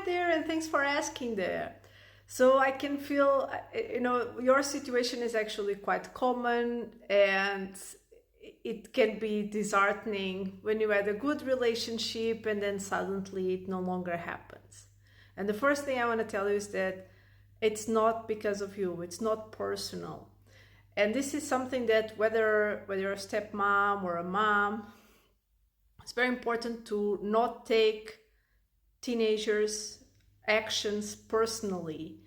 there, and thanks for asking there. So I can feel, your situation is actually quite common, and it can be disheartening when you had a good relationship and then suddenly it no longer happens. And the first thing I want to tell you is that it's not because of you, it's not personal. And this is something that whether you're a stepmom or a mom, it's very important to not take teenagers' actions personally.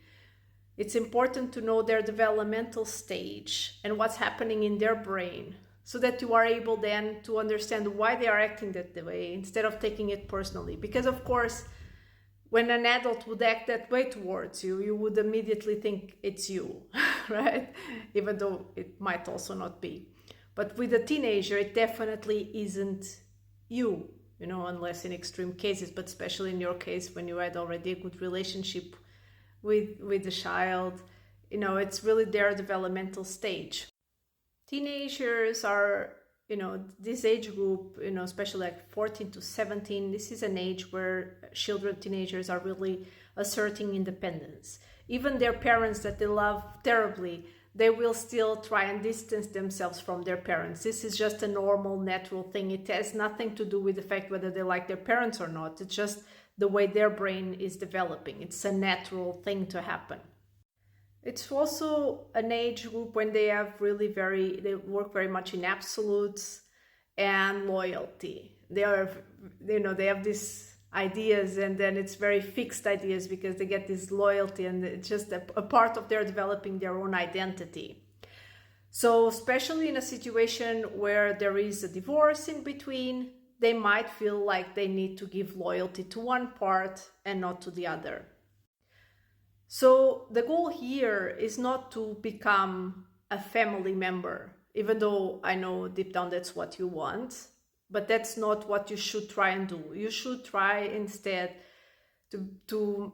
It's important to know their developmental stage and what's happening in their brain, so that you are able then to understand why they are acting that way instead of taking it personally. Because of course, when an adult would act that way towards you, you would immediately think it's you, right? Even though it might also not be. But with a teenager, it definitely isn't you, unless in extreme cases, but especially in your case, when you had already a good relationship with the child, it's really their developmental stage. Teenagers are, this age group, especially like 14 to 17, this is an age where teenagers are really asserting independence. Even their parents that they love terribly, they will still try and distance themselves from their parents. This is just a normal, natural thing. It has nothing to do with the fact whether they like their parents or not. It's just the way their brain is developing. It's a natural thing to happen. It's also an age group when they work very much in absolutes and loyalty. They have these ideas, and then it's very fixed ideas because they get this loyalty, and it's just a part of their developing their own identity. So especially in a situation where there is a divorce in between, they might feel like they need to give loyalty to one part and not to the other. So the goal here is not to become a family member, even though I know deep down that's what you want, but that's not what you should try and do. You should try instead to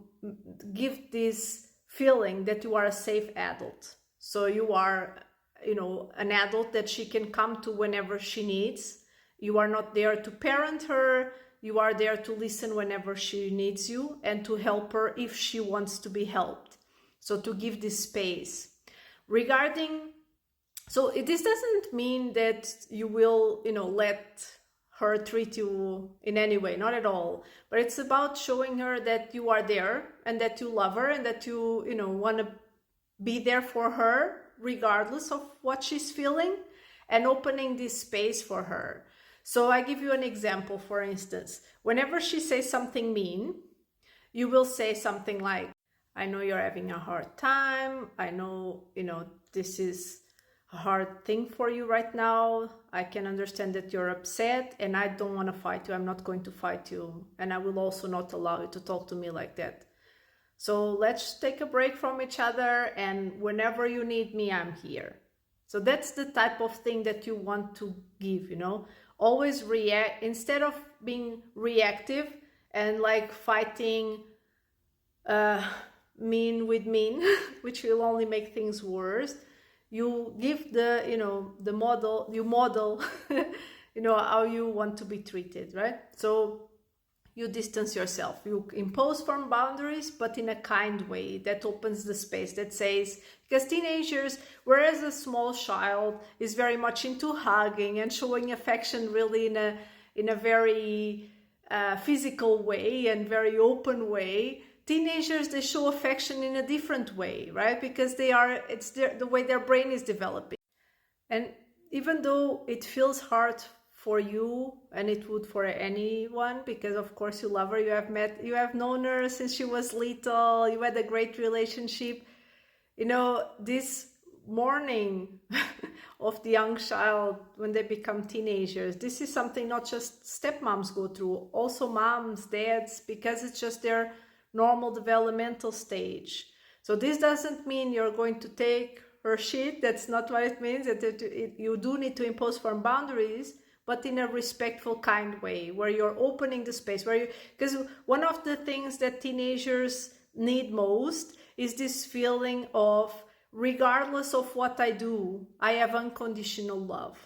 give this feeling that you are a safe adult. So you are, an adult that she can come to whenever she needs. You are not there to parent her. You are there to listen whenever she needs you and to help her if she wants to be helped. So to give this space. This doesn't mean that you will, let her treat you in any way, not at all. But it's about showing her that you are there and that you love her and that you want to be there for her regardless of what she's feeling, and opening this space for her. So I give you an example. For instance, whenever she says something mean, you will say something like, I know you're having a hard time. I know, this is a hard thing for you right now. I can understand that you're upset, and I don't want to fight you. I'm not going to fight you. And I will also not allow you to talk to me like that. So let's take a break from each other, and whenever you need me, I'm here. So that's the type of thing that you want to give, Always react instead of being reactive and like fighting mean with mean, which will only make things worse. You give the model, you model, how you want to be treated, right? So you distance yourself, you impose firm boundaries, but in a kind way that opens the space, that says, because teenagers, whereas a small child is very much into hugging and showing affection really in a very physical way and very open way, teenagers, they show affection in a different way, right? Because it's the way their brain is developing. And even though it feels hard for you, and it would for anyone, because of course you love her, you have known her since she was little, you had a great relationship, this mourning of the young child when they become teenagers, this is something not just stepmoms go through, also moms, dads, because it's just their normal developmental stage. So this doesn't mean you're going to take her shit. That's not what it means. You do need to impose firm boundaries, but in a respectful, kind way, where you're opening the space, because one of the things that teenagers need most is this feeling of, regardless of what I do, I have unconditional love.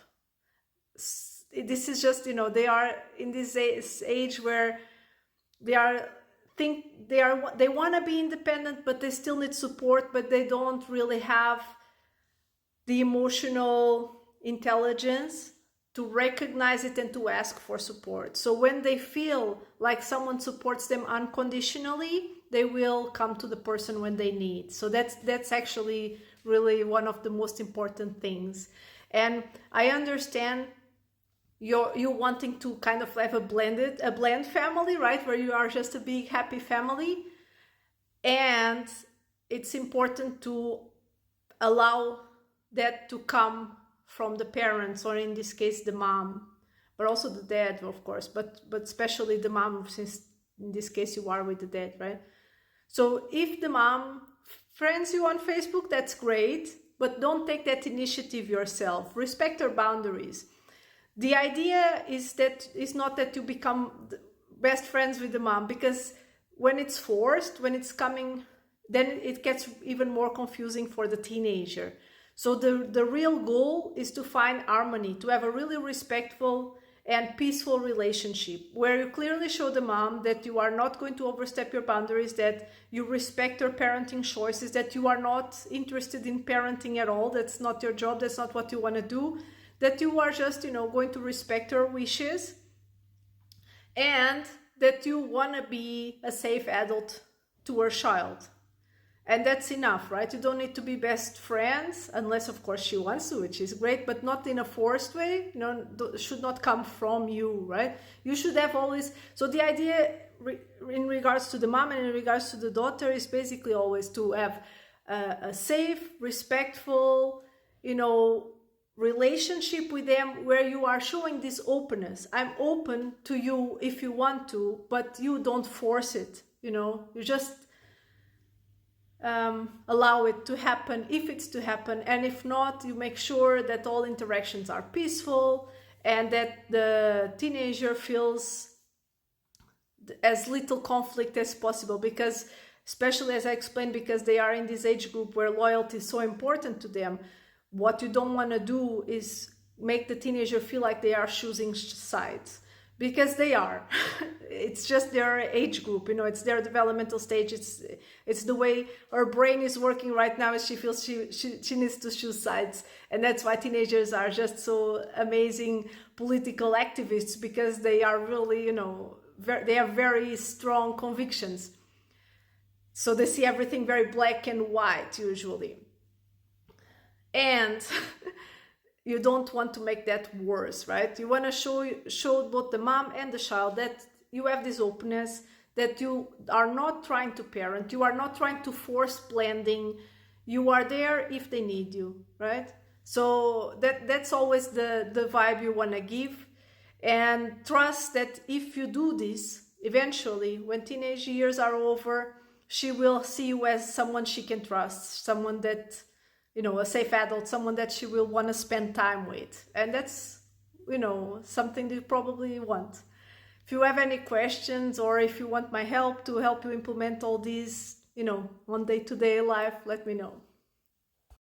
This is just, they are in this age where they are think they want to be independent, but they still need support, but they don't really have the emotional intelligence to recognize it and to ask for support. So when they feel like someone supports them unconditionally, they will come to the person when they need. So that's actually really one of the most important things. And I understand you wanting to kind of have a blend family, right? Where you are just a big happy family. And it's important to allow that to come from the parents, or in this case the mom, but also the dad, of course, but especially the mom, since in this case you are with the dad, right? So if the mom friends you on Facebook, that's great, but don't take that initiative yourself. Respect her boundaries. The idea is not that you become best friends with the mom, because when it's forced, when it's coming, then it gets even more confusing for the teenager. So the real goal is to find harmony, to have a really respectful and peaceful relationship where you clearly show the mom that you are not going to overstep your boundaries, that you respect her parenting choices, that you are not interested in parenting at all, that's not your job, that's not what you want to do, that you are just, going to respect her wishes, and that you want to be a safe adult to her child. And that's enough, right? You don't need to be best friends, unless of course she wants to, which is great, but not in a forced way. Should not come from you, right? You should have always, so the idea in regards to the mom and in regards to the daughter is basically always to have a safe, respectful, relationship with them, where you are showing this openness. I'm open to you if you want to, but you don't force it. You just allow it to happen if it's to happen, and if not, you make sure that all interactions are peaceful and that the teenager feels as little conflict as possible, because especially, as I explained, because they are in this age group where loyalty is so important to them. What you don't want to do is make the teenager feel like they are choosing sides, because they are. It's just their age group, it's their developmental stage. It's the way her brain is working right now, as she feels she needs to choose sides. And that's why teenagers are just so amazing political activists, because they are really, they have very strong convictions. So they see everything very black and white usually. And you don't want to make that worse, right? You want to show both the mom and the child that you have this openness, that you are not trying to parent, you are not trying to force blending, you are there if they need you, right? So that's always the vibe you want to give, and trust that if you do this, eventually, when teenage years are over, she will see you as someone she can trust, someone that, a safe adult, someone that she will want to spend time with. And that's, something you probably want. If you have any questions, or if you want my help to help you implement all these, on day-to-day life, let me know.